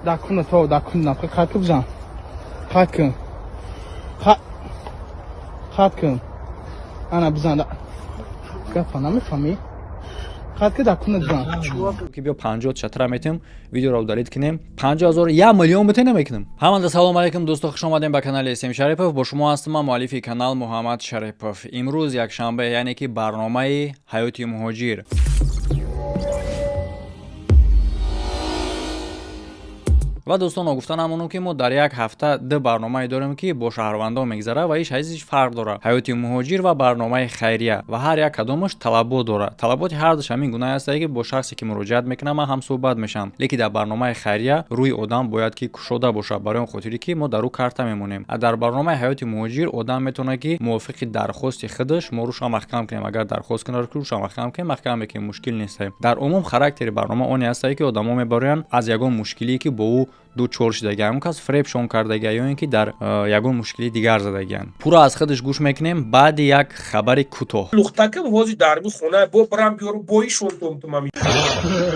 دکون تو دکون نم خط کن خط کن خط کن انا بزن گفت نمیفهمی خط که دکون بزن که بیا 50 چتر میتیم ویدیو رو دارید کنیم 50000 1 میلیون بتونه میکنیم. همانجا سلام علیکم دوستان، خوش اومدین به کانال اسم شریپов. با شما هستم مؤلف کانال محمد شریپов. امروز یک شنبه یعنی که برنامه حیات مهاجر. و دوستان گفتن همونو که ما در یک هفته دو برنامه داریم که با شهروندان میگذره و هیچ فرق داره. حیات مهاجر و برنامه خیریه و هر یک کدومش طلبات داره. طلبات هر دوش همین گونه است که با شخصی که مراجعت میکنه ما هم صحبت میشم. لیکن در برنامه خیریه روی آدم باید که کشوده باشه برای اون خاطری که ما در رو کارت میمونیم. در برنامه حیات مهاجر آدم میتونه که موافق درخواست خودش ما روش محکم کنیم. اگر درخواست کنه روش محکم کنیم محکم میکنیم، مشکل نیست. در عموم خاراکتر برنامه اون است که آدما میبرن از یگان مشکلی که با او دو چور شدگی هم کس فریب شون کردگی یا اینکه در یگون مشکلی دیگر زدگیان. پورا از خودش گوش میکنیم بعد یک خبر کوتاه. لختکم وازی دربی خونه با برام بیارو بویشون توم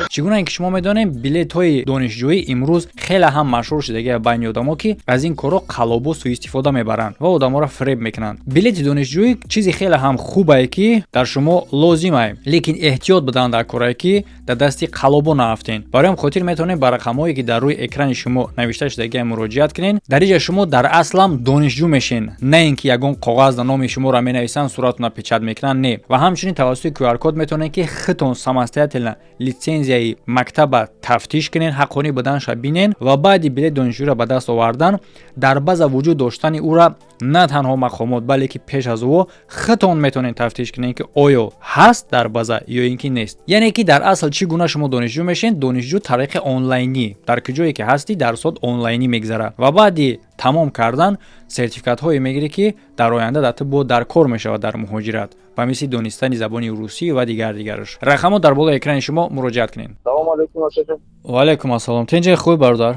چگونه اینکه شما میدونین بلیط های دانشجویی امروز خیلی هم مشهور شده بین آدما که از این کارا قلابو سوء استفاده میبرن و آدما را فریب میکنن. بلیط دانشجویی چیزی خیلی هم خوبه که در شما لازمه، لیکن احتیاط بدن در کارایی که در دستی قلابو نافتین. برای هم خاطر میتونین بر رقمایی که در روی اکران شما نوشته شده مراجعت کنین. در اینجا شما در اصل هم دانشجو میشین، نه اینکه یگون کاغذ در نام شما را مینویسن صورتتون پیچت میکنن، نه. و همچنین توسط QR کد میتونین که خودتون سمستیتل لیسانسیای مکتب تفتیش کنین، حقانی بدنش ببینین و بعد بلیط دانشجو را به دست آوردن در باز وجود داشتن او را نه تنها مقامات بلکه پیش از او خودتون میتونین تفتیش کنین که آیا هست در باز یا اینکه نیست. یعنی که در اصل چی گونه شما دانشجو میشین؟ دانشجو طریق آنلاینی در کجایی که هستی درصد آنلاینی میگذره و بعدی تمام کردن سرتیفیکات های میگیری که در آینده در کار میشه در مهاجرت و مثل دانستن زبان روسی و دیگرش. رقمو در بالا اکران شما مراجعت کنین. سلام علیکم استاد. و علیکم السلام. تنجه خوب برادر؟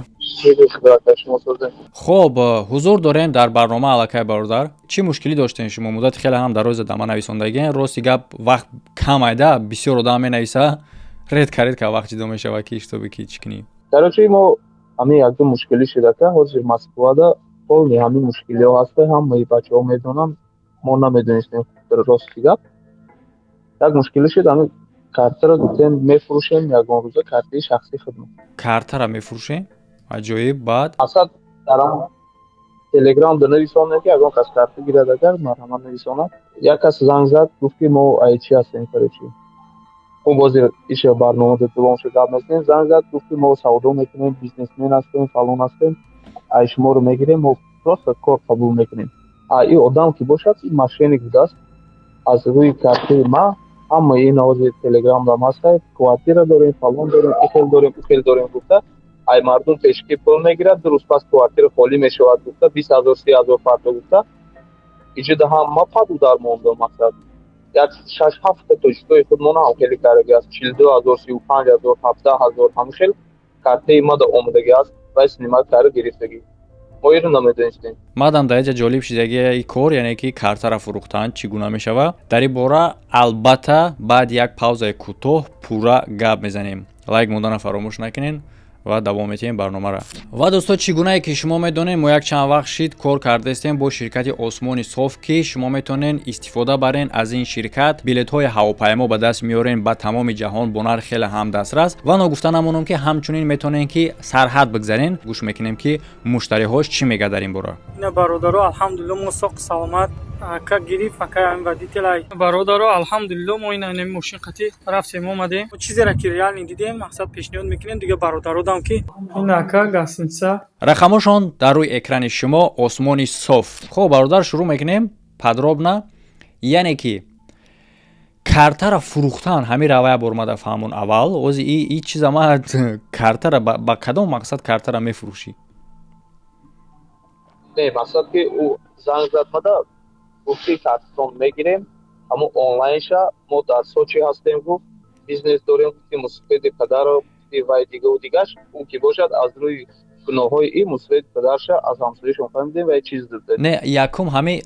شما خب حضور دارین در برنامه علاقه برادر. چی مشکلی داشتین شما؟ مدت خیلی هم دراز دما نویسندگی راستی گپ وقت کم ایده بسیار آدم مینویسه رد کرد که وقت جدا میشه و کی اشتباه کی چکنی. درچه ما همین یک مشکلی شده که حاضر مسئله دا کلی همین مشکلی ها هسته هم می بچه ها میدونم ما نمیدونستیم در راستی گپ یک مشکلی شد. همین کارت را گفتیم میفروشیم یگان روزه کارت شخصی خدمت. کارت را میفروشیم؟ عجایب. بعد اصلا در هم تلگرام در نویسانه که اگر کس کارت گیرد اگر مرحمت نویسانه یک کس زنگ زد گفت که ما ایچی هستیم فرچی اون بازی ایش برنامه در دوام شد گفت نستیم زنگ زد گفت که ما سودا میکنیم بیزنسمن هستیم فلان هستیم ای شما رو میگیریم و راست کار قبول میکنیم. این آدم که باشد این ماشینی بوده است از روی کارت ما همه این آواز تلگرام دام هست کوارتیر داریم فلان داریم اخیل داریم گفته ای مردم پیشکی پول میگیرد درست پس کوارتیر خالی میشود گفته 20000 30000 فرد گفته اینجا ده هم ما پدو در مونده مقصد یک 6-7 تا جدای خود مونه هم خیلی کارگی است 42000 35000 17000 هم خیلی کارتی ما ده اومدگی است و از نیمه کار گرفتگی ما ایرون نمیدونستیم. مادام در اینجا جالب شدگی ای کار یعنی که کارت را فروختن چگونه میشوه در این باره البته بعد یک پاوزای کوتاه پورا گپ میزنیم. لایک موندن فراموش نکنین و دوام میتیم برنامه را. و دوستان چگونه که شما میدونین ما یک چند وقت شید کار کرده استیم با شرکت عثمانی صاف که شما میتونین استفاده برین از این شرکت بلیط های هواپیما به دست میارین به تمام جهان با نرخ خیلی هم دسترس و نگفتن همونم که همچنین میتونین که سرحد بگذارین. گوش میکنیم که مشتری هاش چی میگه در این باره. اینا برادرها الحمدلله مساق سلامت که گریف که این ودیتلای برادرها الحمدلله ما این ماشین قطعی رفتیم اومدیم و چیزی را که ریال ندیدیم مقصد پیشنهاد میکنیم دیگه برادرها دام که این اکا گاسنسا رقمشون در روی اکران شما عثمانی صاف. خب برادر شروع میکنیم پدرابنا. یعنی که کارت را فروختن همین روایه برمده فهمون اول از این چیز ما کارت را با کدام مقصد کارت را میفروشی؟ نه مقصد که او زنگ زد مده گفتی کارتون میگیریم اما آنلاین شا ما در سوچی هستیم گفت بیزنس داریم که مصفید پدر و وای دیگه و دیگهش اون که باشد از روی گناه های این مصفید پدرش از همسایشون فهمیدیم و یک چیز داده. نه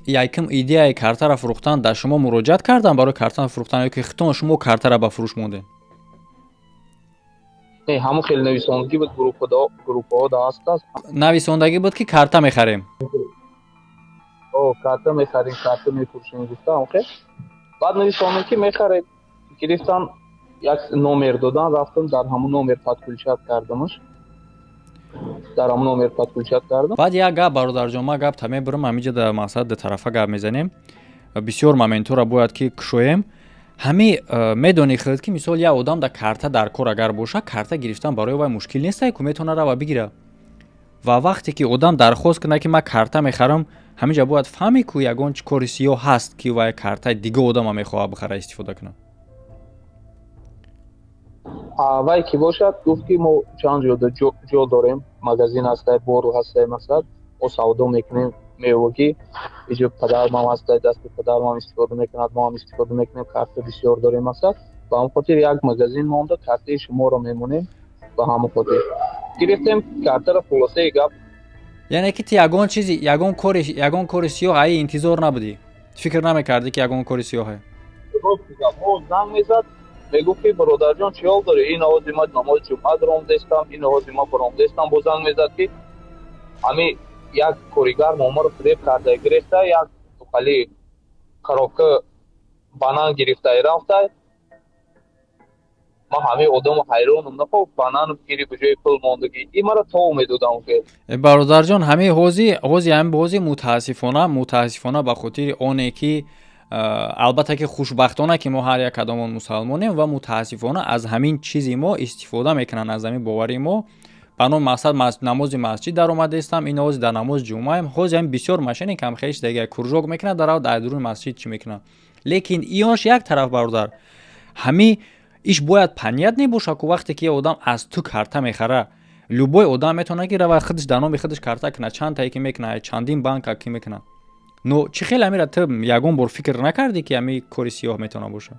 یکم ایده کارت را فروختن در شما مراجعت کردن برای کارت فروختن یا که خودتون شما کارت را به فروش موندین؟ не ҳамун хел нависондагӣ буд группаҳо даст аст. нависондагӣ буд ки карта мехарем. карта мехарем, карта мефурӯшем гуфтам. Хел баъд нависондем ки мехарем. Гирифтан як номер додан, рафтам дар ҳамун номер подключат кардамаш. дар ҳамун номер подключат кардам. баъд як гап бародарҷон, ма гап та мебурам ҳамиҷа дар мақсад тарафа гап мезанем. бисёр моментҳоро бояд ки кушоем. ҳами медонӣ худ ки мисол як одам дар карта дар кор агар боша, карта гирифтан барои вай мушкил нестай ку метавона рава бигира. ва вақте ки одам дархост кунад ки ман карта мехарам, ҳамиҷа бояд фаҳме ку ягон кори сиёҳ ҳаст ки вай картаи дига одама мехоҳад бихара истифода кунад. вай ки бошад гуфт ки мо чанд ҷо дорем, магазин ҳастай, бору ҳастай, мақсад мо савдо мекунем, меёва ки иҷо падармам ҳастай, дасти падармам истифода мекунад, мо ҳам истифода мекунем, карта бисёр дорем, мақсад ба ҳамон хотир як магазин монда, картаи шуморо мемонем, ба ҳамон хотир гирифтем картаро. хулосаи гап яъне ки ту ягон кори сиёҳ аи интизор набудӣ, фикр намекардӣ ки ягон кори сиёҳе. мо занг мезад, мегуфт ки бародарҷон чӣ ҳол дорӣ, ин ҳози ман намози ҷумъа ромдестам, ин ҳози ман ромдестам. бо занг мезад ки ҳамин як коригар номаро фиреб карда гирифта, як хали коробка банан гирифтай рафтай. ман ҳамин одаму ҳайронам, нахо банан гири ба ҷои пул мондагӣ. ин мара тов медодам. бародарҷон, ҳамин ҳози мутаассифона ба хотири оне ки албатта ки хушбахтона ки мо ҳар як кадомон мусалмонем ва мутаассифона аз ҳамин чизи мо истифода мекунанд, аз ҳамин бовари мо. ба ном мақсад намози масҷид даромадестам, ин ҳози дар намози ҷумъаем, ҳози ҳамин бисёр машини камхеш дега куржок мекунад дар дуруни масҷид чӣ мекунад. лекин ионаш як тараф бародар, ҳамин иш бояд паният небоша ку вақте ки одам аз ту карта мехара, любой одам метавона ки рава худаш дар номи худаш карта кунад, чанд тае ки мекунад, чандин банка ки мекунад. но чӣ хел ҳамира ту ягон бор фикр накардӣ ки ҳамин кори сиёҳ метавона боша?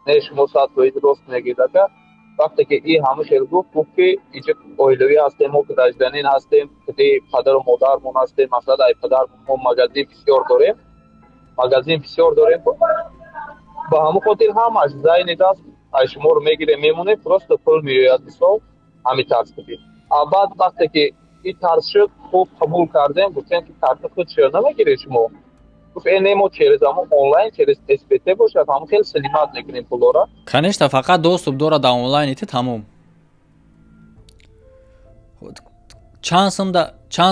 не, шумо садфоиз рост мегӯед. ака вақте ки ин ҳама хел гуфт ки иҷо оилавӣ ҳастем, мо гражданин ҳастем, худи падару модармон ҳастем, мақсад ай падармон мо магазин бисёр дорем, ба ҳамон хотир ҳамаш зайни даст ай шуморо мегирем мемонем, просто пул меояд мисол ҳамин тарз кунем. баъд вақте ки ин тарз шуд, хуб қабул кардем, гуфтем ки карта худ чиро намегиред шумо. гуфт не, мо через ҳамон онлайн, через СПТ бошад, ҳамон хел салимат мекунем пулора. конечно, фақат доступ дорад дар онлайни ту тамом. чанд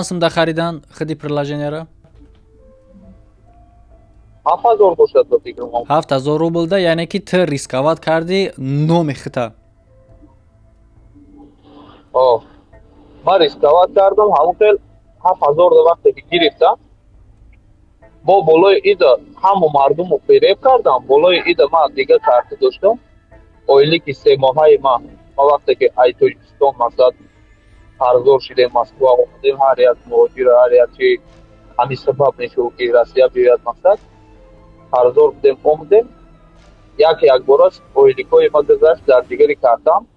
сумда харидан худи приложенияро? 7000 бошад ба фикрам. 7000 рублда, яъне ки ту рисковат карди номи хута. ман рисковат кардам, ҳамон хел 7000 вақте ки гирифтам, бо болои ида ҳаму мардуму фиреб кардам. болои ида ман дига карта доштам, оилики 3 моҳаи ман вақте ки ай Тоҷикистон мақсад қарздор шудем, Москва омадем, ҳар як муҳоҷир, ҳар як чи ҳамин сабаб мешуд ки Россия биёяд, мақсад қарздор будем омадем. як бораш оиликои ма гузашт дар дигари картам.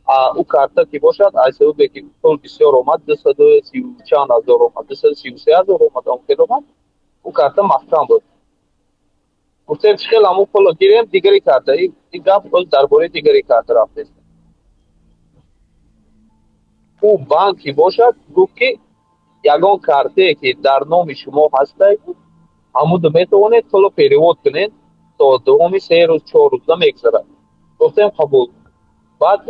او карта ки бошад аз сабабе ки пул бисёр омад, 230 чанд ҳазор омад, 233 ҳазор омад, омхел омад, او карта маҳкам буд. гуфтем чӣ хел ҳамон пулро гирем дигари карта. ин гап боз дар бораи дигари карта рафтест. او банк ки бошад гуфт ки ягон картае ки дар номи шумо ҳастай, ҳамуда метавонед пулро перевод кунед, то давоми 3 рӯз 4 рӯза мегзарад. гуфтем қабул. баъд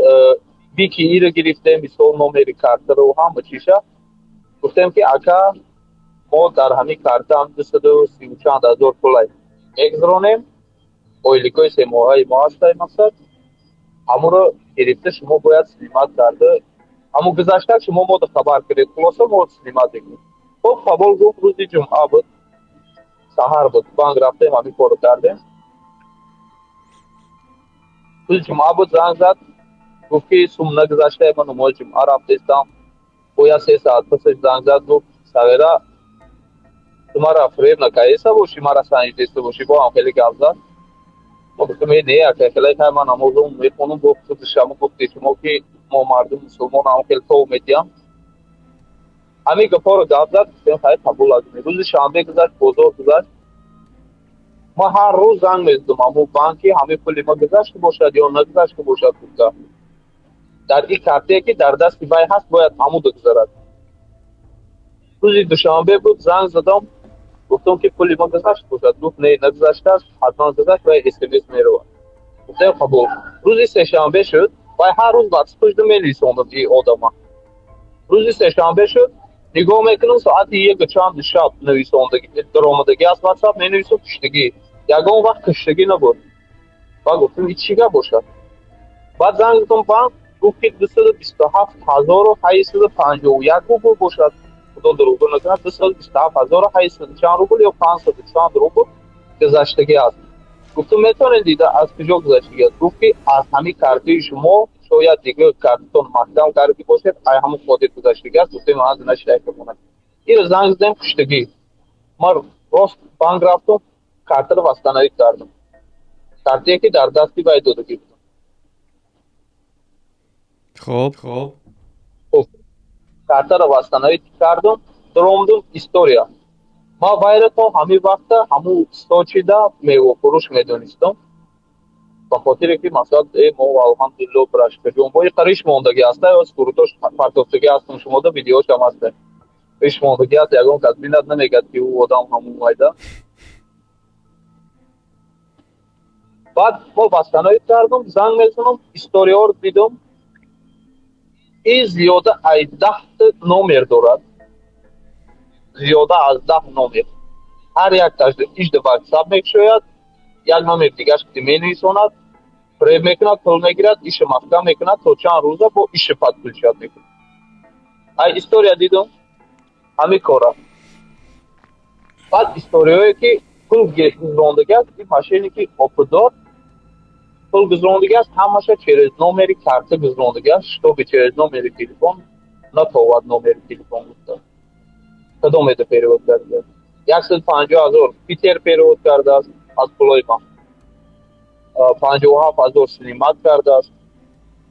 бики иро гирифтем, мисол номери картаро ҳама чиша. гуфтем ки ака мо дар ҳамин карта ҳам 230 чанд ҳазор пулай мегзаронем, оиликои 3 моҳаи мо ҳастай, мақсад ҳамонро гирифта шумо бояд снимат карда, ҳамон гузашта шумо мода хабар кунед, хулоса мо снимат мекунем. хуб қабул гуфт. рӯзи ҷумъа буд, саҳар буд, банк рафтем, ҳамин корро кардем. рӯзи ҷумъа буд, занг зад, гуфт ки сум нагузашта, ман намози ҷумъа рафтестам. бояд 3 соат пасаш занг зад, гуфт савера ту мара фиреб накардеста бошӣ, мара санҷидеста бошӣ, бо ҳам хеле гап зад. мо гуфтем не ака, хеле кай ман намозам мехонам. гуфт худи шумо гуфти шумо ки мо мардум мусулмон ҳам хеле тов медиҳам. ҳамин гапҳоро гап зад. гуфтем хай қабул азм. рӯзи шанбе гузашт, бозор гузашт. ما هر روز زنگ میزدم همون بانکی همه پول ما گذشته باشد یا نگذشته باشد گفته در این کارتی که در دست وی هست باید همون بگذارد. روزی دوشنبه بود زنگ زدم گفتم که پول ما گذشته باشد گفت نه نگذشته است حتما گذشت و SMS میره. گفتم قبول. روزی سه‌شنبه شد و هر روز واتساپ می‌نویسوندم این آدما. روزی سه‌شنبه شد نگاه میکنم ساعت 1 شب نویسندگی درآمدگی از واتساپ می‌نویسم کشتگی یگان وقت کشتگی نبود. و گفتم این چیه باشد. بعد زنگ زدم بانک گفت که 227851 روبل باشد. خدا دروغ نکنه 227800 چند روبل یا 500 چند روبل گذشتگی است. گفتم میتونید دیده از کجا گذشتگی است. گفت که از همین کارتی شما شاید دیگه کارتون محکم کردی باشد ای همون خودت گذشتگی است. گفتم از نشده کنم این زنگ زدم کشتگی ما راست بانک رفتم کارت رو واستانایی کردم کارتی که در دستی باید دادگی بود. خب خب کارت رو واستانایی کردم درآمدم استوریا ما باید تو همین وقت همون سوچیده میوه فروش میدونستم با خاطر که مثلا ما الحمدلله برش که جنبای قریش موندگی است یا سکروتوش پرتوفتگی هستم شما دو ویدیوش هم هست قریش موندگی است یکم کس بینت نمیگد که او آدم همون وایده بعد ما بستانایی کردم زنگ میزنم استوریا رو دیدم این زیاده ای 10 نمبر دارد زیاده از 10 نمبر هر یک تاش ایش دو واتساپ میکشوید یک نمبر دیگه که مینویسوند فریب میکند پول میگیرد ایش محکم میکند تا چند روزه با ایش پد پول شد میکند ای استوریا دیدم همین کارا بعد استوریایی که پول گذراندگی است این ماشینی که اپدار پول گذراندگی است همشه چرز نمبری کارت گذراندگی است تو به چرز نمبری تلفن نتواد نمبری تلفن گفته کدوم ایده پیرود کرده 150,000 پیتر پیرود کرده است از پولای ما 57,000 سلیمت کرده است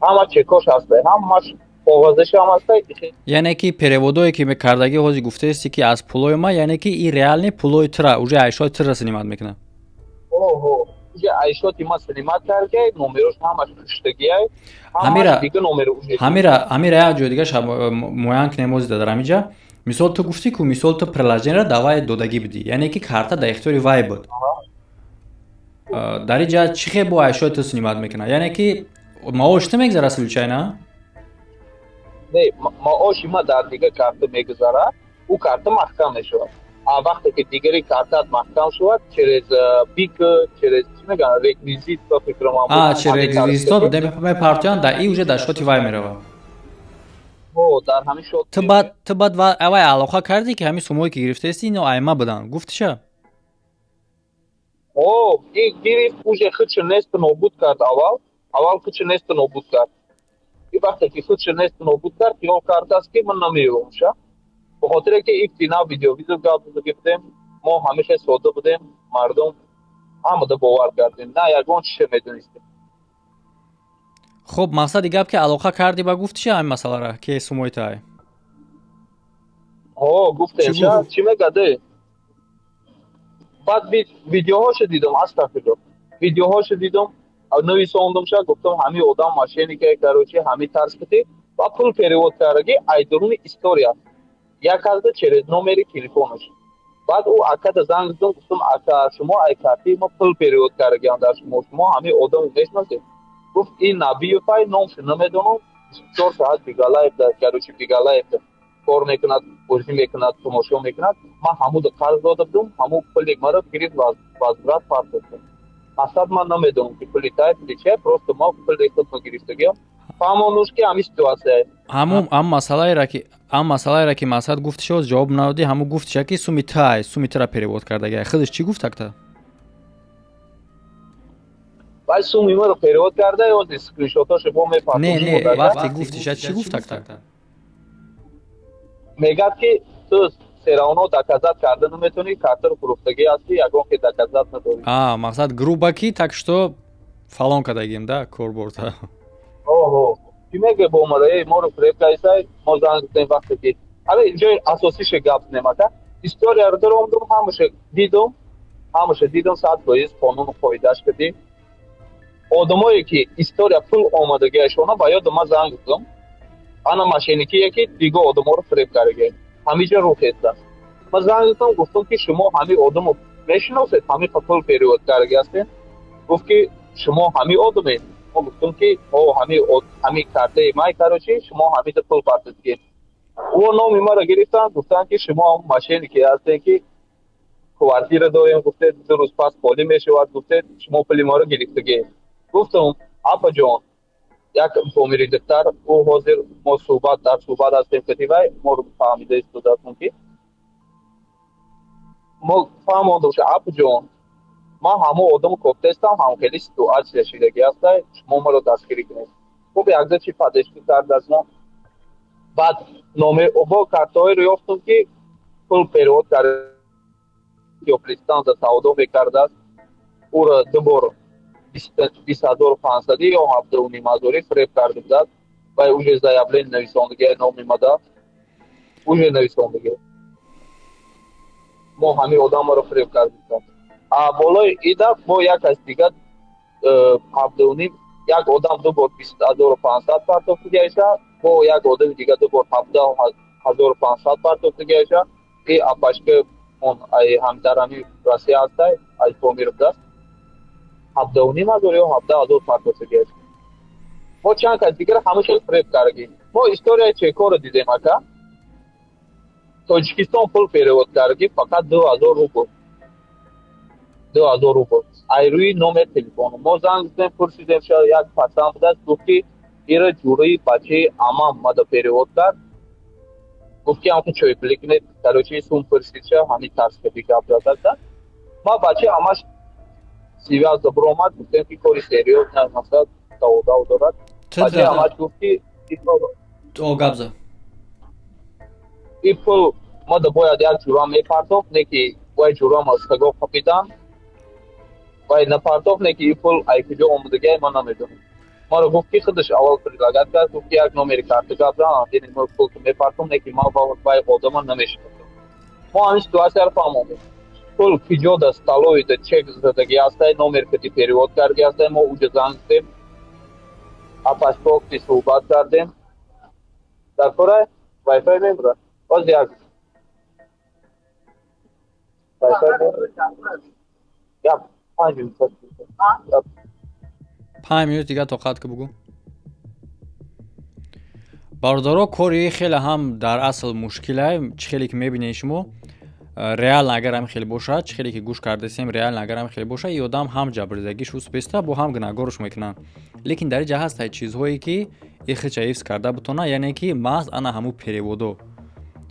همه چکاش هسته همش کاغذش هم هسته یعنی که переводایی که کردگی هازی گفته استی که از پولای ما یعنی که این реальный پولای ترا уже айшои тра снимат мекунад اوه уже айшоти ма снимат карде номерош ҳамаш куштагиай ҳамира як ҷои дига муайян кунем дар ҳамиҷа мисол ту гуфтӣ ку мисол ту приложениеро да вай додагӣ будӣ яъне ки карта дар ихтиёри вай буд дар ин ҷаҳат чӣ хел бо айшои ту снимат мекунад яъне ки маош ту мегзара случай на не маоши ма дар дига карта мегузарад ӯ карта маҳкам мешавад вақте ки дигари картат маҳкам шавад через бик через чӣ мегӯянд реквизит ба фикрам через реквизитот мепартоянд дар ин уже дар шоти вай меравад дар ҳамин шот ту баъд вай алоқа кардӣ ки ҳамин сумое ки гирифтаисти ино айма буданд гуфтиша ин гирифт уже худшо несту нобуд кард аввал худшо несту нобуд кард ин вақте ки худшо несту нобуд кард хиёл кардааст ки ман намеёбамша به خاطر که اینا ویدیو گپ گفتیم ما همیشه ساده بودیم مردم همه باور کردیم نه یگان چی میدونستیم خب مقصد گپ که علاقه کردی با گفتی چه این مسئله را که سموی تای گفتیم چی میگده بعد ویدیوهاش دیدم استغفرالله ویدیوهاش دیدم نویسوندم شد گفتم همین آدم ماشینی که کاروچی همین طرز کردی و پول перевод کردی ایدرون استوریا یک از через номери телефонаш بعد او اکا زنگ زدم گفتم اکا شما ای کارتی ما پول перевод کردیم در شما همین آدم میشناسید گفت این نبی فای نامش نمیدونم 4 ساعت بیگالایف در کاروچی بیگالایف کار میکند بازی میکند تماشا میکند ما همون قرض داده بودم همون پول مرا گرفت بازرات پارت کرد اصلا من نمیدونم که پول تای چه просто ما پول خود گرفتگیم فهمونوش که همین سیتواسیه هم مسئله را که مقصد گفت شد جواب ندادی همون گفت چه که سومی ترا перевод کرده خودش چی گفت تکتا ولی سومی ما رو перевод کرده یا اسکرین شاتاشو با میپرسم نه وقتی گفتی چی گفت تکتا میگه که تو سراونو доказать کرده نمیتونی کارت رو فروختگی هستی یگان که доказать نداری مقصد грубаки так что фалон кардагим да корборда چی میگه با اومده ما رو فریب کردی ما زنگ زدیم وقتی که حالا اینجا اساسیش گپ نمیشه استوریا رو دارم همش دیدم ҳамаша дидам 100% қонун қоидаш кардӣ. Одамое ки история пул омадагиашона ба ёдам ман занг зидам. Ана машиникие ки дига одаморо фиреб кардаги. Ҳамиҷа рух еста. Ман занг зидам, гуфтам ки шумо ҳами одамо мешиносед, ҳами пул перевод кардаги ҳастед. Гуфт ки шумо ҳами одамед. Мо гуфтам ки ҳами картаи май карочи, шумо ҳамида пул партидги. О номи маро гирифтан, гуфтан ки шумо машиники ҳастед ки квартира дорем, гуфтед 2 рӯз пас холӣ мешавад, гуфтед шумо пули моро гирифтаги. Гуфтам апаҷон, як помири диктар, ӯ ҳозир мо дар суҳбат ҳастем кати вай моро фаҳмида истодатон ки мо фаҳмонда боша апаҷон, ман ҳамо одаму кофтестам, ҳам хеле ситуатсия шидаги ҳаста, шумо маро дастгирӣ кунед. Хуб якза чи падешти кард аз мо. Баъд номе бо картҳоеро ёфтам ки пул перевод карда ё пристан за савдо мекардааст, ӯро дубор 20500 ё 7,5 фиреб карда будааст. Вай уже заявление нависондагиа ном омада, уже нависондагиа. Мо ҳамин одамро фиреб карда будааст. Болои ида мо як аз дига 7,5 як одам дубор 20500 партофтагиаша, бо як одами дига дубор 17500 партофтагиаша. И апашка он ай ҳамдарами Россия ҳастай, ай помир будааст. 7,500 ё 17,000 партофтагиаша. Мо чанд кас дигар ҳамаша фиреб кардагим. Мо историяи чекоро дидем ака. Тоҷикистон пул перевод кардагим фақат 2000 рубл. 2000 рубл. Ай рӯи номер телефону. Мо занг зидем, пурсидем, шояд як пасан будааст, гуфт ки ира ҷурии бачаи амам мада перевод кард. Гуфт ки ҳам чой пликнет, короче сум пурсидша, ҳамин тарска гап зада. Ма бача амаш связда биромад, гуфтем ки кори сериозна масъала савода дорад. Бача амаш гуфт ки габза и пул мада бояд як ҷурам мепартофт, не ки вай ҷурам аз тагоф қапидан. Вай напартофт, не ки и пул ай куҷо омадагиай ман намедонам. Маро гуфт ки худаш аввал прилагат кард, гуфт ки як номери карта габзан, дини мо пул мепартом, не ки ман вай одама намешиносам. Мо ҳамин ситуатсияро фаҳмондем. Пул куҷо да столои да чек задаги ҳастай, номер кати перевод кардаги ҳастай, мо уҷа занг зидем. Апашпокти суҳбат кардем. Дар корай вайфай мебурад. Боз як вайфай мебурад. Я 5 минут. 5 минут дига тоқат ки бугу. Бародаро кори хеле ҳам дар асл мушкилай, чӣ хеле ки мебинед шумо, реально агар ҳам хеле боша, чӣ хеле ки гӯш кардасем, реально агар ҳам хеле боша, и одам ҳам ҷабрзагиш успеста, бо ҳам гунаҳгорш мекунанд. Лекин дар ҷа ҳастай чизҳое ки ихча ҳифз карда бутона, яъне ки маҳз ана ҳамун переводо.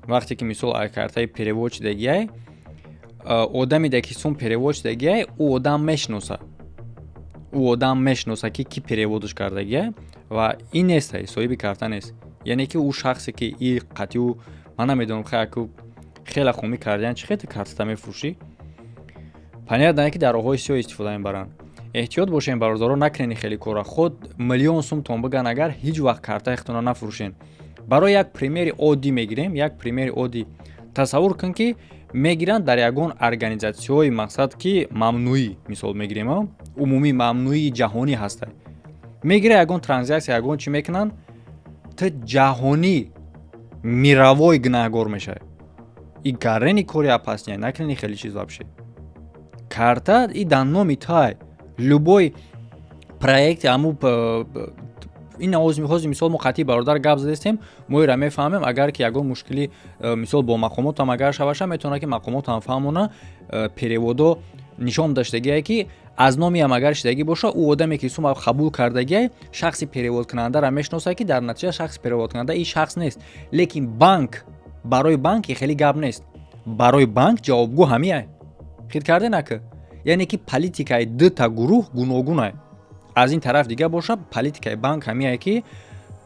Вақте ки мисол ай картаи перевод шудагиай, одамида ки сум перевод шудагиай, ӯ одам мешиноса. Ӯ одам мешиноса ки ки переводш кардагиай ва ин нестай, соҳиби карта нест. Яъне ки ӯ шахсе ки и қатъиу ман намедонам хаяку хеле хумӣ кардиян чӣ хеле карта мефурӯшӣ. Панияд ки дар роҳҳои сиёҳ истифода мебаранд. Эҳтиёт бошем бародаро, накунед хеле кора. Худ миллион сум тон биган агар ҳеҷ вақт картаихтона нафурӯшен. Барои як примери оддӣ мегирем, як примери оддӣ. Тасаввур кун ки мегиранд дар ягон организатсияҳои мақсад ки мамнуӣ, мисол мегирем, умумии мамнуии ҷаҳонӣ ҳастай. Мегира ягон транзаксия, ягон чӣ мекунанд, ту ҷаҳонӣ мировой гунаҳгор мешавӣ. И гаррени кори опасняй, накунед хеле чиз вообще. Карта и дар номи тай любой проекти аму ин ҳозир мисол мо қатъи бародар гап задастем, мо ира мефаҳмем, агар ки ягон мушкили мисол бо мақомотам агар шаваша, метавонад ки мақомотам фаҳмона переводо нишон даштагиае ки аз номи ҳам агар шидагӣ боша, ӯ одаме ки сума қабул кардагиай, шахси переводкунандара мешиноса ки дар натиҷа шахси переводкунанда и шахс нест. Лекин банк, барои банки хеле гап нест. Барои банк ҷавобгӯ ҳамиай. хид кардена ки яъне ки политикаи дута гурӯҳ гуногунай. Аз ин тараф дига боша, политикаи банк ҳамиае ки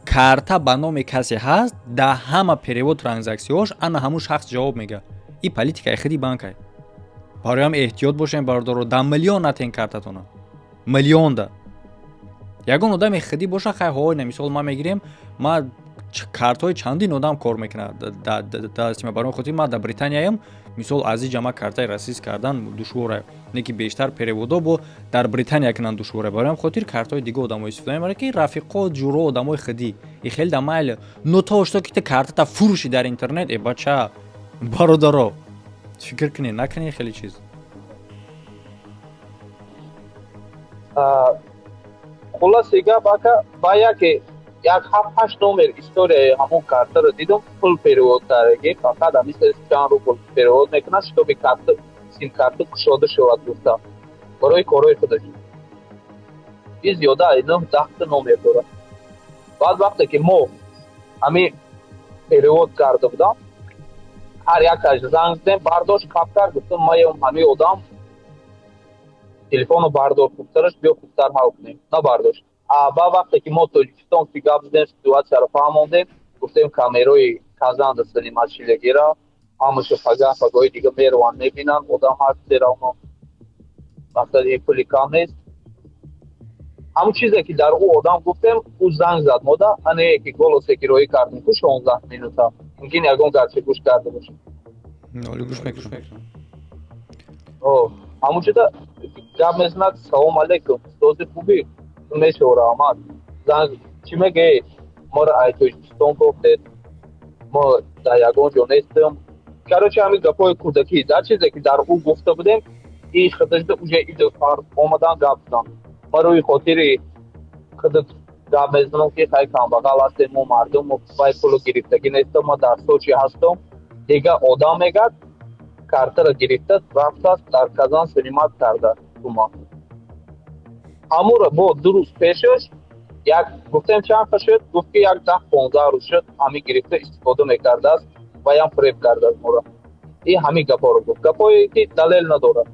карта ба номи касе ҳаст, да ҳама перевод транзаксияҳош ана ҳамун шахс ҷавоб мега. И политикаи худи банкай. Барои ҳам эҳтиёт бошем бародаро, да миллион натен картатона. Миллионда. Ягон одами худи боша, хай ҳоина мисол ма мегирем, ма картҳои чандин одам кор мекунад дастима барои хотир ман дар британияям мисол аз и ҷама картаи расист кардан душворе не ки бештар переводо бо дар британия кунан душворе барои хотир картҳои дига одамо истифода мебаранд ки рафиқо ҷуро одамои хидӣ и хеле да майл нотошто ки картата фурӯши дар интернет бача бародаро фикр кунед накунед хеле чиз خلاصه گپ اکا بایا که یک 7-8 نمبر історияи ҳамон картаро дидум пул перевод кардаги фақат ҳамин чанд рубл перевод мекунад шуби карта сим карта кушода шавад гуфта барои корои худаш и зиёда 9-10 номер дорад баъд вақте ки мо ҳамин перевод карда будам ҳар якаш занг зидем бардошт кап кард гуфтам маям ҳамин одам телефону бардор хубтараш биё хубтар ҳал кунем набардошт ба вақте ки мо тоҷикистон ки гап зидем ситуатсияро фаҳмондем гуфтем камерои казанда саниматшилягира ҳамаша пагоҳи дига мераванд мебинанд одам ҳарф серавно мақсади пули кам нест ҳамун чизе ки дар ӯ одам гуфтем ӯ занг зад мода ане ки голосе ки роӣ кардем ку 16 минута мумкин ягон гарчи гӯш карда бошем ҳамунҷода гап мезанад салом алейкум устози хубӣ мешавара омад занг чӣ мегӯӣ моро ай тоҷикистон гуфтед мо дар ягон ҷо нестем короче ҳамин гапҳои кӯдакӣ дар чизе ки дар ӯ гуфта будем и худашда уже идофар омадан гап зидан мо рӯи хотири худат гап мезанам ки хай камбағал ҳастем мо мардум вай пуло гирифтагӣ нестам мо дар сочи ҳастам дига одам мегад картаро гирифта рафтааст дар казан синимат карда тума ҳамуро бо 2 рӯз пешаш як гуфтем чанд ха шуд гуфт ки як 10-15 рӯз шуд ҳамин гирифта истифода мекардааст ваям фреб кардааст моро и ҳамин гапҳоро гуфт гапҳое ки далел надорад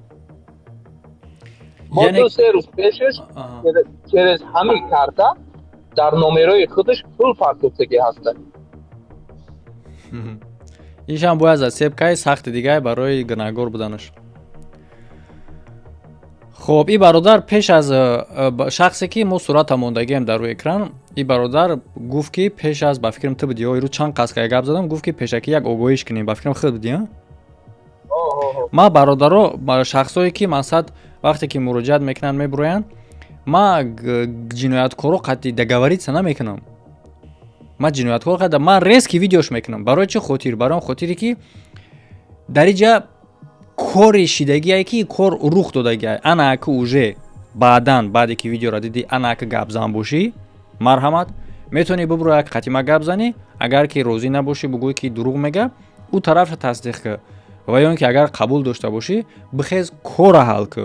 мо 2-3 рӯз пешаш через ҳамин карта дар номерои худаш пул партофтагӣ ҳастад ишам бояд за сепкаи сахти дигар барои гунahгор буданаш хоб и бародар пеш аз шахсе ки мо сурата мондагием дар рӯи экран и бародар гуфт ки пеш аз ба фикрам ты будӣ ирӯз чанд қаска гап задам гуфт ки пешаки як огоҳиш кунем ба фикрам худ будӣ ма бародаро шахсое ки мақсад вақте ки муроҷиат мекунанд мебуроянд ма ҷинояткоро қатъи договориться намекунам ма ҷинояткор қада ма резки видеош мекунам барои чӣ хотир барои он хотире ки дар инҷа кори шидагие ки кор рух додагия ана ки уже баъдан баъде ки видеоро дидӣ ана ки гапзан бошӣ марҳамат метавонӣ бибуро як қатима гап занӣ агар ки розӣ набошӣ бугӯй ки дурӯғ мегӯ ӯ тарафша тасдиқ кӣ ва ё ин ки агар қабул дошта бошӣ бихез кора ҳал кӣ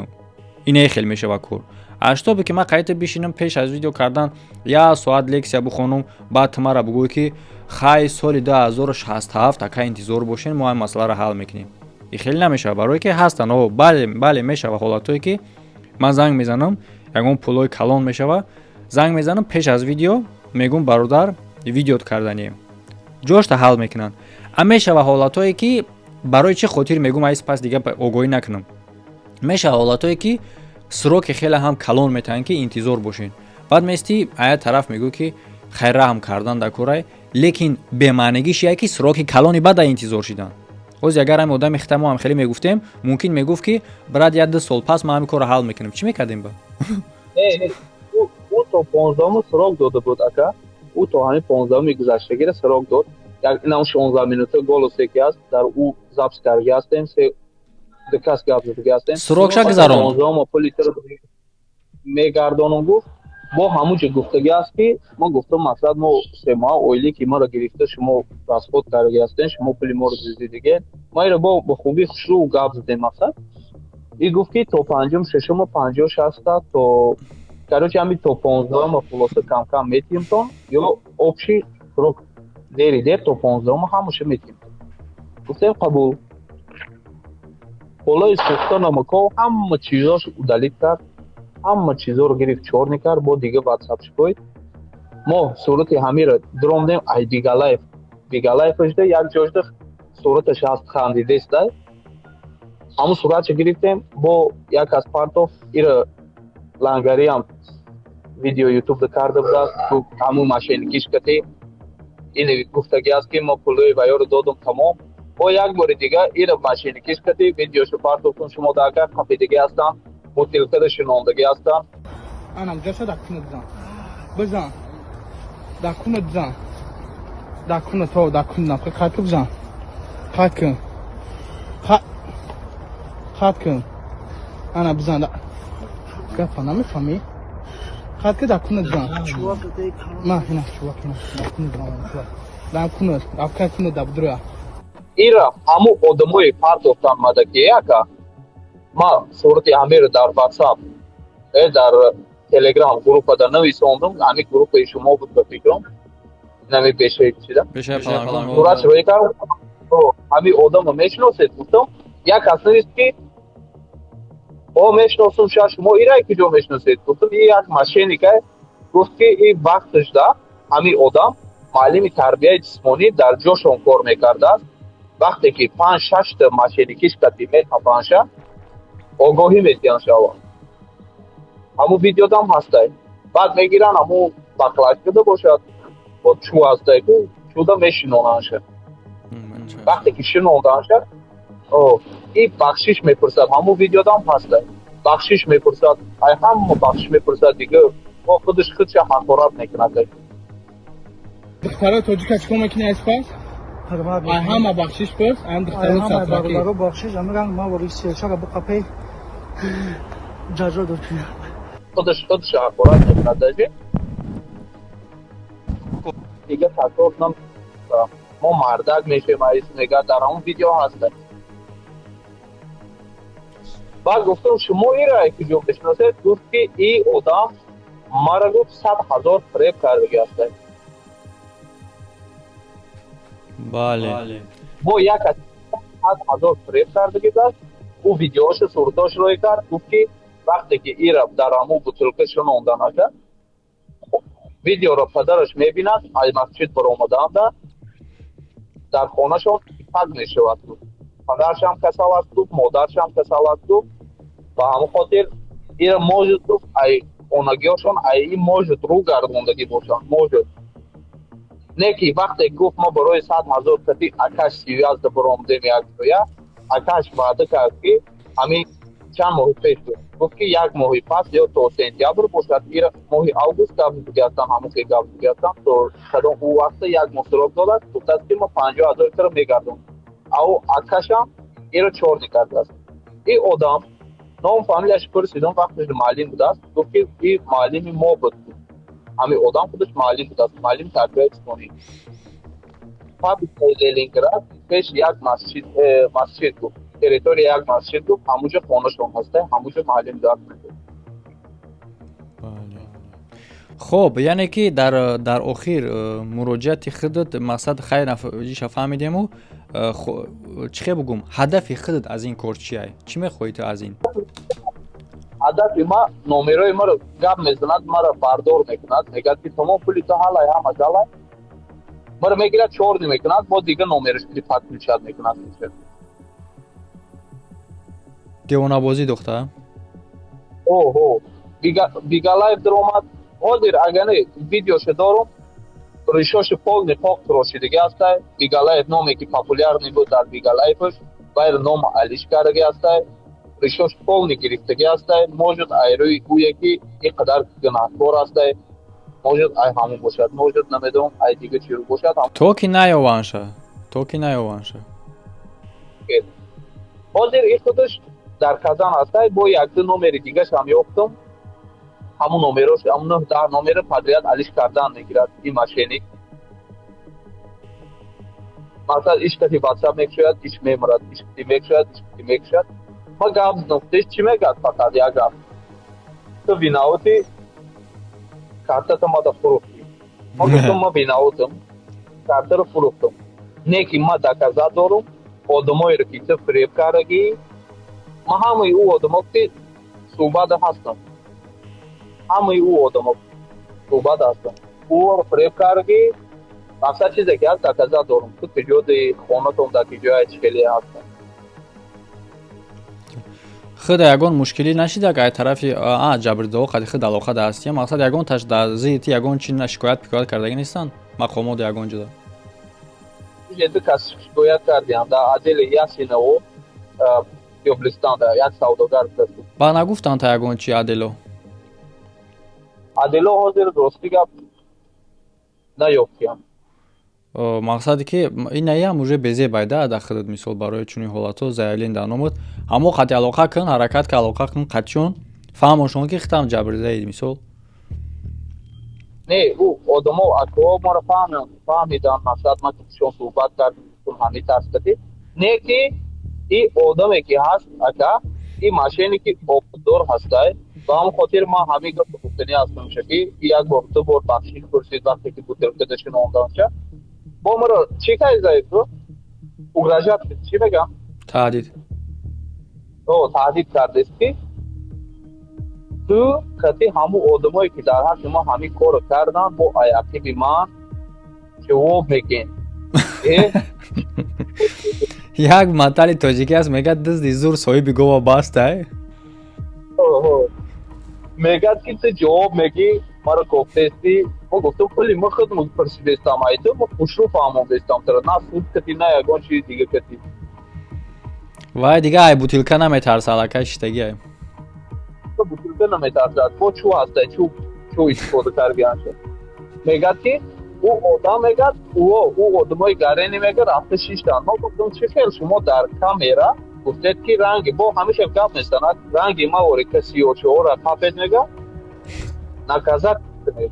ине хел мешава кор аштобе ки ман қайта бишинам пеш аз видео кардан 1 соат лексия бихонам баъд тумара бугӯй ки хай соли 2067 ака интизор бошен мо ин масъаларо ҳал мекунем и хеле намешава барое ки ҳастан бале мешава ҳолатое ки ман занг мезанам ягон пулои калон мешава занг мезанам пеш аз видео мегум бародар видеот карданем ҷошта ҳал мекунанд мешава ҳолатое ки барои чӣ хотир мегум айс пас дига огоҳӣ накунам мешава ҳолатое ки сроки хеле ҳам калон метавонанд ки интизор бошен баъд мести ая тараф мегӯ ки хайр раҳм кардан дар корай лекин бемаънигиш ия ки сроки калони баъда интизор шидан ҳозир агар ҳами одами хита мо ҳам хеле мегуфтем мумкин мегуфт ки брат 1-2 сол пас ман ҳамин корро ҳал мекунем чӣ мекардем ба ӯ то 15 срок дода буд ака ӯ то ҳамин 15 гузаштагиро срок дод як инам 16 минута голосе ки аст дар ӯ запс кардаги ҳастем дикас гап задаги ҳастем срокша гузаронд мегардонам гуфт бо ҳамунҷо гуфтагӣ аст ки ман гуфтам мақсад мо 3 моҳа оиле ки маро гирифта шумо расход кардаги ҳастем шумо пули моро дузидиге ма инро бо хубӣ хушрӯ гап задем мақсад и гуфт ки то 5-6 50-60 то короче ҳамин то 15 ма хулоса кам метиҳимтон ё обши срок дери дер то 15 ма ҳамаша метиҳим гуфтем қабул ҳолаи сӯхта намаков ҳама чизошо удалит кард ҳама чизоро гирифт чорни кард бо дига ватсап шикоит мо сурати ҳамиро дромдем ай бигалаевашда як ҷошда сураташ ҳаст хандидеста ҳамун суратшо гирифтем бо як аз партов иро лангариам видео ютубда карда будааст ҳамун машиникиш кати این گفتگی است که ما پولای ویار دادم تمام با یک بار دیگه این ماشینی کش کردی ویدیوشو پارت کن شما داگر کافیدگی هستن متلکد شنوندگی هستن anam جاشو دکونه بزن دکونه بزن دکونه تو دکونه نفر خط بزن خط کن خط کن انا بزن گفت نمیفهمی خط که دکونه بزن ما هنا شو کنه دکونه بزن دکونه افکار کنه دبدره ایرا همو آدمای پارت افتان مدکی یکا ما صورتی امیر در واتساپ در تلگرام گروپ در نوی سوندم همی گروپ شما بود بفکرم نمی بشه چیزا بشه فلان صورت روی کار همی آدم میشناسید گفتم یک کسی است که او میشناسم شما ایرای که جو میشناسید گفتم این یک ماشینی که گفت که این وقتش ده همی آدم معلم تربیت جسمانی در جوشون کار میکرده است وقتی که 5-6 تا ماشینی کش کتی میخوانشه آگاهی میدین شما همو ویدیو دام هسته بعد میگیرن همو بقلک کده باشد با چو هسته که چو دا میشنوننشه وقتی که شنوندنشه این بخشش میپرسد همو ویدیو دام هسته بخشش میپرسد ای همو بخشش میپرسد دیگه با خودش خودش حقارت میکنه دخترها توجه چیکار میکنی اسپاس همه بخشش پرس هم دخترها سفرکی برو بخشش امران ما ولی سیچا با قپی جاجو دوتون خودش حقارت میکنه دیگه تصور نم ما مردک میشیم ایس نگاه در اون ویدیو هسته بعد گفتم شما این رای که جو بشناسید گفت که این آدم مرا گفت 100,000 فریب کردگی هسته بله با یک 100,000 فریب کردگی داشت او ویدیوش صورتاش روی کرد گفت که وقتی که این را در همون بطلقه شنونده نشد ویدیو را پدرش میبیند از مسجد بر آمدند در خانه شون پاک میشود پدرش هم کسالت بود مادرش هم کسالت بود و همون خاطر این موجود بود ای اونگیاشون این موجود رو گردوندگی باشن موجود نه که وقتی گفت ما برای 100,000 کتی اکش سیویاز در برامدیم یک دویا اکش وعده کرد که همین چند ماه پیش بود گفت که یک ماه پس یا تو سنتیابر باشد این ماه آگوست قبل بگیستن همون که قبل بگیستن تو کدام او وقت یک مصرف دولت گفت است که ما 50,000 کرم میگردم او اکش هم این رو چور نکرده است این آدم نام فامیلش پرسیدم وقتش معلم بود است گفت که این معلم ما بود همین آدم خودش معلم بود است معلم تربیت جسمانی پابلیک لینک را پیش یک مسجد بود تریتوری یک مسجد بود همونجا خانه‌شون هسته همونجا معلم دار میده خب یعنی که در آخر مراجعت خودت مقصد خیر نفعیش فهمیدیم و چه بگم هدف خودت از این کار چیه چی میخوای تو از این هدف ما نمره ما رو گپ میزند ما رو بردار میکند میگه که تمام پولی تو حالا هم اجالا ما رو میگیره چور نمیکند با دیگه نمرش کلی پاک میشد میکند دیوانه بازی دختر اوه بیگا لایف در اومد حاضر اگه ویدیوش دارم ریشاش پول نپاک تراشیدگی هسته بیگا لایف نامی که پاپولار نبود در بیگا لایفش باید نام علیش کردگی هسته ریشاش پول نگرفتگی هسته موجود ایروی گویه که اینقدر گناهکار هسته موجود ای همون باشد موجود نمیدونم ای دیگه چی رو باشد تو که نیاوانشه حاضر این خودش در کازان هسته با یک دو نمر دیگه هم یافتم همون نمرش همون در نمر پدریت علیش کردن نگیرد این ماشینی مثلا ایش کتی واتساپ میکشد ایش میمرد ایش میکشد ما گفت نقطهش چی میگد فقط یک گفت تو بیناوتی کارت ما دا فروختی ما گفتم ما بیناوتم کارت رو فروختم نه که ما دا کازا دارم آدمایی رو که تو فریب کردگی ما همه او آدم که صحبت هستم همه او آدم صحبت هستم او رو فریب کردگی مقصد چیزی که هست تقاضا دارم تو کجا دی خونتون در کجا اشکالی هستم خود یگان مشکلی نشیده که طرفی جبردو قد خود علاقه هستی مقصد یگان تاش در زیتی یگان چی شکایت کرده نیستن مقامات یگان جدا Եթե կաս շկոյատ կардիան դա ադել Ясина ու Yoblistanda як саудагар դասու Բանագուֆտ անթայագոն չի ադելով։ Ադելով հոզեր ռոստիգա նա йоքյան Մaqsadi ki inayam уже безе байда да хидат мисол барои чуни ҳолато заявлен дар номат ҳамо хати алоқа кун ҳаракат ка алоқа кун қатчун фаҳмошон ки хитам ҷабрзаид мисол не у одамо ако мора фаҳмидан мақсад ма шон суҳбат кардем ҳамин тарсдати не ки и одаме ки ҳаст ака и машине ки обдор ҳастай ба ҳамон хотир ма ҳамин гап гуфтанӣ ҳастам ки як бор ду бор бахшиш пурсид вақте ки бутилкадашин онданша бо маро чӣ кайзаиту угражат чӣ мегам таҳдид таҳдид кардест ки ту хати ҳамун одамое ки дар ҳаққи ма ҳамин корро кардан бо аяқиби ман ҷавоб мегем як матали тоҷикӣ аст мегӯяд дизди зур соҳиби гова бастай мегӯяд ки ту ҷавоб мегӣ маро гуфтести мо гуфтам хули ма худмо пурсидестам ай ту мо хушрӯ фаҳмондестам тара на суд кати на ягон чизи дига кати вай дига ай бутилка наметарса аллакай шиштагӣ ай бутилка наметарсад мо чӯ ҳастай чӯ истифода кардианша мегӯяд ки у одам мегӯяд у одамои гарени мегӯяд ҳафта шиштан мо гуфтам чӣ хел шумо дар камера гуфтед ки ранги бо ҳамеша гап местанад ранги мавори ка сиёҳчаҳора кафед мегӯяд наказат кунед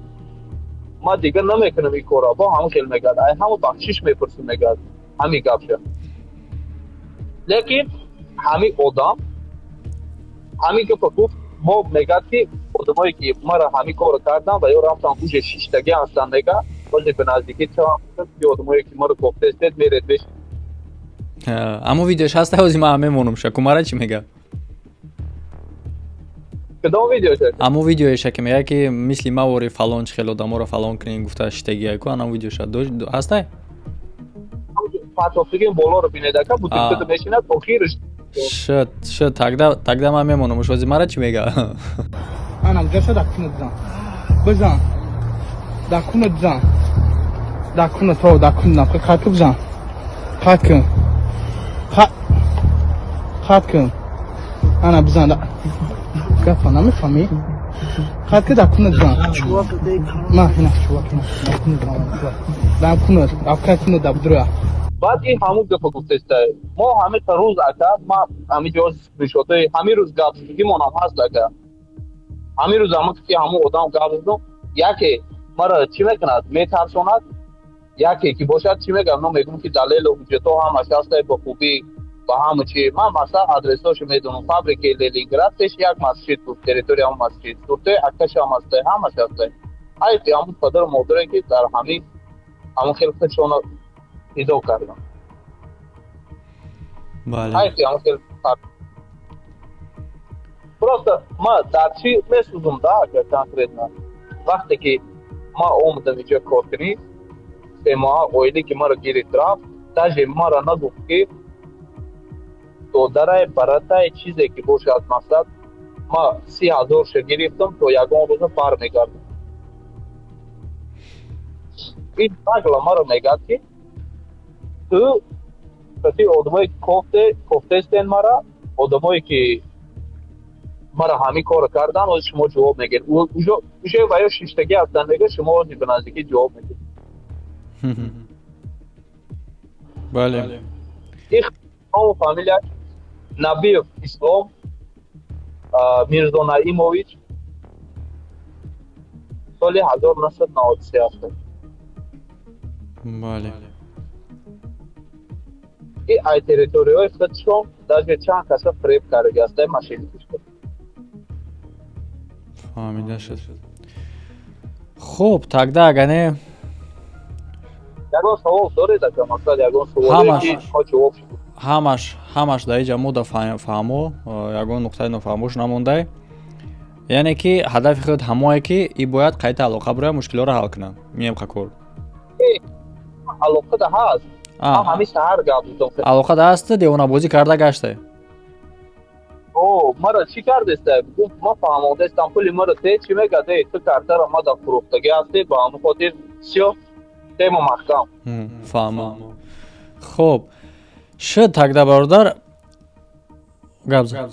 ма дига намекунам ин корро бо ҳамон хел мегӯяд ай ҳамон бахшиш мепурсӣ мегӯяд ҳамин гапша лекин ҳамин одам ҳамин гапа гуфт мо мегӯяд ки одамое ки мара ҳамин корро кардан ва ё рафтан ӯже шиштагӣ ҳастанд мегӯяд бозе ба наздикӣ ки одамое ки маро гуфтестед меред беш аммо видеош ҳаста ҳози ман мемонам шакумара чӣ мега кадом видеоша аммо видеоеша ки мега ки мисли мавори фалон чӣ хел одаморо фалон кунем гуфта шиштагӣ айку анам видеоша ҳастай фатофтигин болоро бинед ака бутилкада мешинад охириш шуд тагда ман мемонам ҳози мара чӣ мега Anam ҷаша дакуна бизан бизан дакуна бизан дакуна то дакуна қатки бизан қатки қатки ана бизан гапа намефаҳмӣ қатки дакуна бизан ма ина чувак ина дакуна бизан дакуна авкатуна дабдура баъд ин ҳамун гапа гуфтестай мо ҳамиқа рӯз ака ма ҳамин ҷоз скриншотои ҳамин рӯз гапшигимонам ҳаст ака ҳамин рӯз ҳамон ки ҳамун одам гап задам яке мара чӣ мекунад метарсонад яке ки бошад чӣ мегӯям мо мегӯм ки далелу ҳуҷҷато ҳамаш ҳастай ба хубӣ ба ҳама чи ман масалан адресошо медонам фабрикаи Ленинград пеш як масҷид буд территорияи ҳамон масҷид суртои акаша ҳам ҳастай ҳамаш ҳастай ҳайфи ҳамун падару модаре ки дар ҳамон хел худшона идо кардам ҳайфи ҳамон хел просто ма дар чӣ месӯзам да ака конкретно вақте ки ма омадам инҷо коркунӣ семоа оиле ки маро гирифт рафт даже мара нагуфт ки додарай баратай чизе ки бошад мақсад ма 30,000 ша гирифтам то ягон рӯза бармегардам ин нагла маро мегӯяд ки ту кати одамое кофтестен мара одамое ки мара ҳамин корро кардан ози шумо ҷавоб мегиред уже ва ё шиштагӣ ҳастанд мега шумо ози ба наздикӣ ҷавоб мегиред бале ин фамилия Набиев Ислом Мирзо Наимович соли 1993 ҳастад бале ин ай территорияҳои худшон даже чанд каса фиреб кардагаастай машини кушта фаҳмида шуд хуб тагда агане ягон савол доред ака мақсад ягон саволе ки мо ҷавоб ҳамаш дар иҷа мода фаҳмо ягон нуқтаи нофаҳмош намондай яъне ки ҳадафи худ ҳамое ки и бояд қайта алоқа бурая мушкилоро ҳал кунанд миемқа кор алоқада ҳаст ҳамин саҳар гап задам алоқада ҳаст девонабозӣ карда гаштай мара чӣ кардестай гуфт ма фаҳмондестам пули мара те чӣ мегаде ту картара ма дар фурӯхтагӣ ҳасте ба ҳамин хотир сё тема маҳкам фаҳмам خب شد تقدا برادر گابزا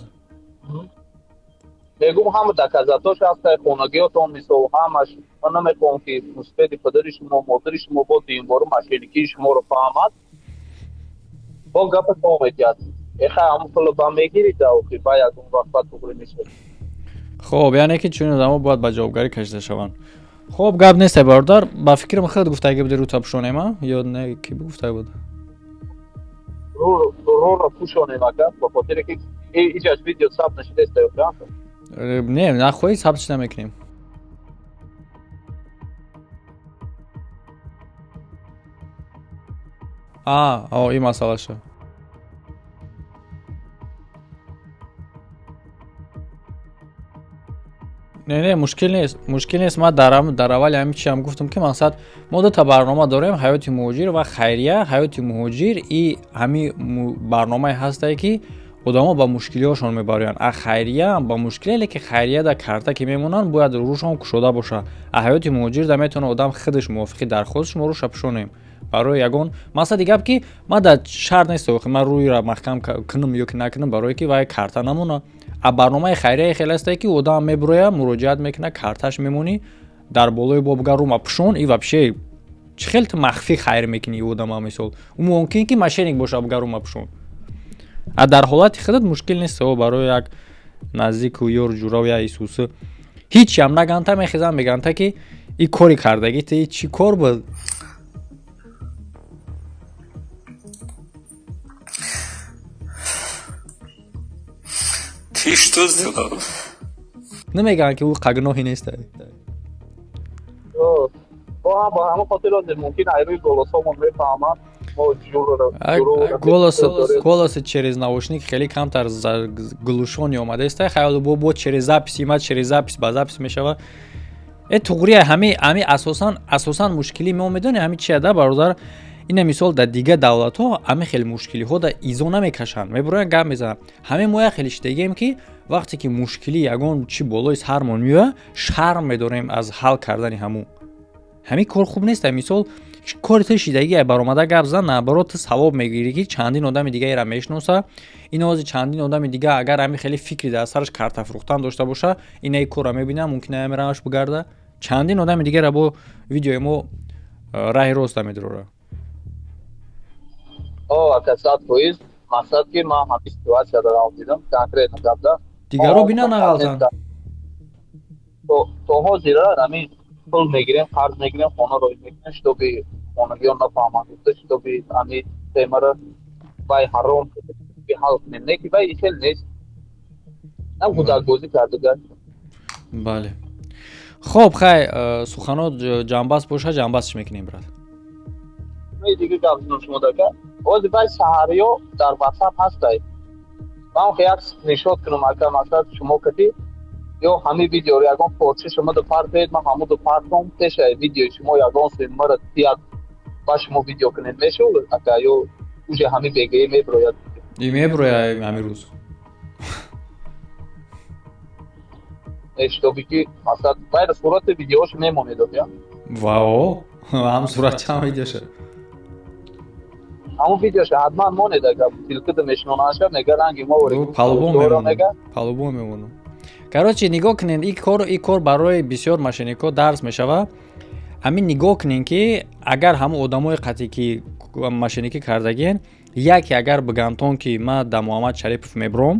بگم همه دکازاتوش هسته خونگیاتون میسو همش من نمیکنم که مثبت پدری شما مادری شما بود این بارو مشکلی شما رو فهمد با گپ فهمیدید اخه هم پول با میگیرید او که باید اون وقت بگوری میشه خب یعنی که چون آدم‌ها باید با جوابگاری کشیده شوند خب گاب نیست برادر با فکرم خود گفتگی بوده رو تابشونه ما یا نه کی گفتگی بود رو پوشونه مگه با خاطر که ایجاش ویدیو ثبت نشده است نه خودی ثبتش نمیکنیم این مسئله شد نه مشکل نیست ما در اول همین چی هم گفتم که مقصد ما دو تا برنامه داریم حیات مهاجر و خیریه حیات مهاجر این همین برنامه هسته که آدما با مشکلی هاشون میبرن خیریه هم با مشکلی که خیریه در کارتا که میمونن باید روشون کشوده باشه حیات مهاجر در میتونه آدم خودش موافقی درخواستش ما روش بشونیم برای یگون مثلا دیگه که ما در شهر نیست ما روی را محکم کنم یا که نکنم برای که وای کارتا نمونه برنامه خیریه خیلی است که آدم میبره مراجعت میکنه کارتاش میمونی در بالای بابگاه رو مپشون این вообще خیلی مخفی خیر میکنی آدم مثلا اون ممکن که ماشینیک باشه بابگاه رو مپشون در حالت خودت مشکل نیست برای یک نزدیک و یور جورا یا ایسوس هیچ هم نگن تا میخیزن میگن تا که این کاری کردگی تا چی کار بود Ты что сделал? نمیگن که او قگناهی نیست با همه خاطر ممکن ایروی گلاسامون میفهمم голос через наушник خیلی کمتر глушони омаде است خیال бо через запись имад через запись ба запись мешава туғри ҳами асосан мушкили мо медони ҳами чи ада бародар ина мисол дар дига давлатҳо ҳами хеле мушкилиҳо да изо намекашанд мебуроян гап мезанам ҳами мо як хеле шидагием ки вақте ки мушкили ягон чи болои сармон меояд шарм медорем аз ҳал кардани ҳамун ҳами кор хуб нест мисол کار تو شیدگی برآمده گپ زن наоборот تو ثواب میگیری که چندین آدم دیگه را میشناسه این از چندین آدم دیگه اگر همین خیلی فکری در سرش کارت فروختن داشته باشه این ای کارا میبینه ممکنه همراهش بگرده چندین آدم دیگه را با ویدیو ما راه راست میدروره کسات کویز مقصد که ما همین سیتواسیا دارم دیدم کنکریت نگفته دیگه رو بینه نغلطن تو ها زیرا همین پول میگیریم قرض میگیریم خانه رو میکنیم تو بی خانگی ها نفهمانده تو بی همی تیمره بای حرام بی حال کنیم نه که بای ایشل نیست نه خودگوزی کرده گرد بله خب خیلی سخنات جنبست باشه جنبستش میکنیم برد می دیگه گفتم شما دکه وقتی بای سهاری ها در واتساپ هسته من خیلی نشود کنم اگر مثلا شما کتی یا همین ویدیو رو یکان پورچه شما دو پارت بید من همون دو پارت کنم تشه ویدیو شما یکان سین مرد تیاد با شما ویدیو کنید میشه اکا یا اوشه همین بگه میبروید میبروید همین روز اشتو بگی مثلا باید صورت ویدیوش میمونید بیا واو هم صورت چه ویدیوشه همون ویدیوش حتما مونید اگه تلکت میشنوناشه نگه رنگی ما وری پالوبو میمونم короче нигоҳ кунед ин кор барои бисёр машиникҳо дарс мешава ҳамин нигоҳ кунед ки агар ҳамон одамои қатъи ки машиникӣ кардагиен яке агар бигантон ки ман да муҳаммад шарипов мебурам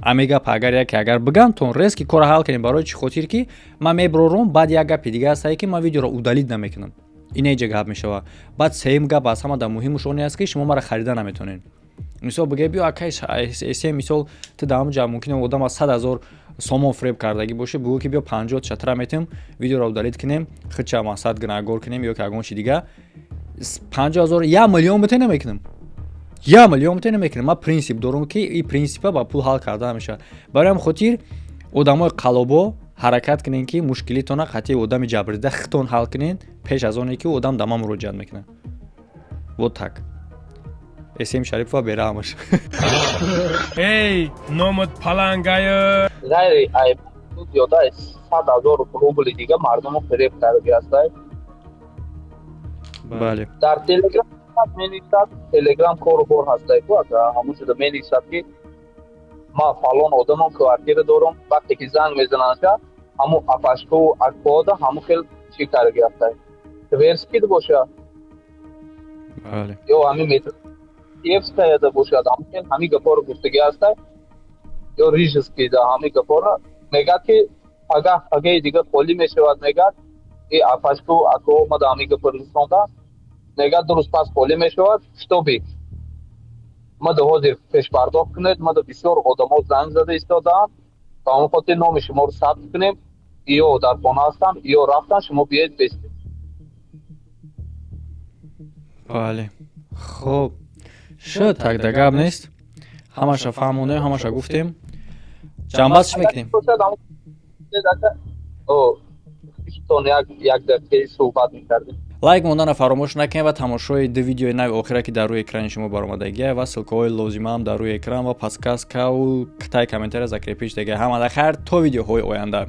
ҳамин гап агар яке агар бигантон рез ки кора ҳал кунем барои чӣ хотир ки ман мебурорам баъд як гапи дига ҳастае ки ман видеоро удалид намекунам инеҷа гап мешава баъд сеюм гап аз ҳама да муҳимаш он аст ки шумо маро харида наметонед мисол бигӯ биё акай эсем мисол ту да ҳамаҷа мумкина одам аз 100 000 сомон фреб кардагӣ боше бигӯ ки биё 50 чатра метем видеоро удалид кунем хича мақсад гуногор кунем ё ки ягон чи дига 50 000 1 миллион бете намекунем 1 миллион бете намекунем ман принсип дорам ки ин принсипа ба пул ҳал карда мешавад барои ҳам хотир одамои қалобо ҳаракат кунед ки мушкилитона қатъи одами ҷабрида хитон ҳал кунед пеш аз оне ки одам да ман муроҷиат мекунад вот так اسم شریف و بیرامش ای نومد پلنگای غیر ای یادا 100,000 روبل دیگه مردم رو فریب کرده است بله در менисад телеграм кору бор ҳастай ку ага ҳамун шуда менисад ки ма фалон одамам квартира дорам вақте ки занг мезананша ҳамун апашку акбода ҳамун хел чӣ кара гирифтай тверскид боша бале ё ҳамин метревскаяда бошад ҳамун хел ҳамин гапоро гуфтагӣ ҳастай ё рижскида ҳамин гапоро мегӯяд ки агаи дигар холӣ мешавад мегӯяд и апашку акбо омада ҳамин гапоро расонда мегӯяд дуруст пас холӣ мешавад штоби мада ҳозир пешпардохт кунед мада бисёр одамо занг зада истодаам ба ҳамон хотир номи шуморо сабт кунем ё дар хона ҳастам ё рафтам шумо биед бестед бале хуб шуд так да гап нест ҳамаша фаҳмондем ҳамаша гуфтем ҷамъбандиш мекунем як дақиқаи суҳбат мекардем лайк мондана фаромӯш накунед ва тамошои ду видеои нави охира ки дар рӯи экрани шумо баромадагия ва ссилкаҳои лозимаам дар рӯи экран ва подсказкаву қитъаи комментария закрепиш дега ҳамада хайр то видеоҳои оянда.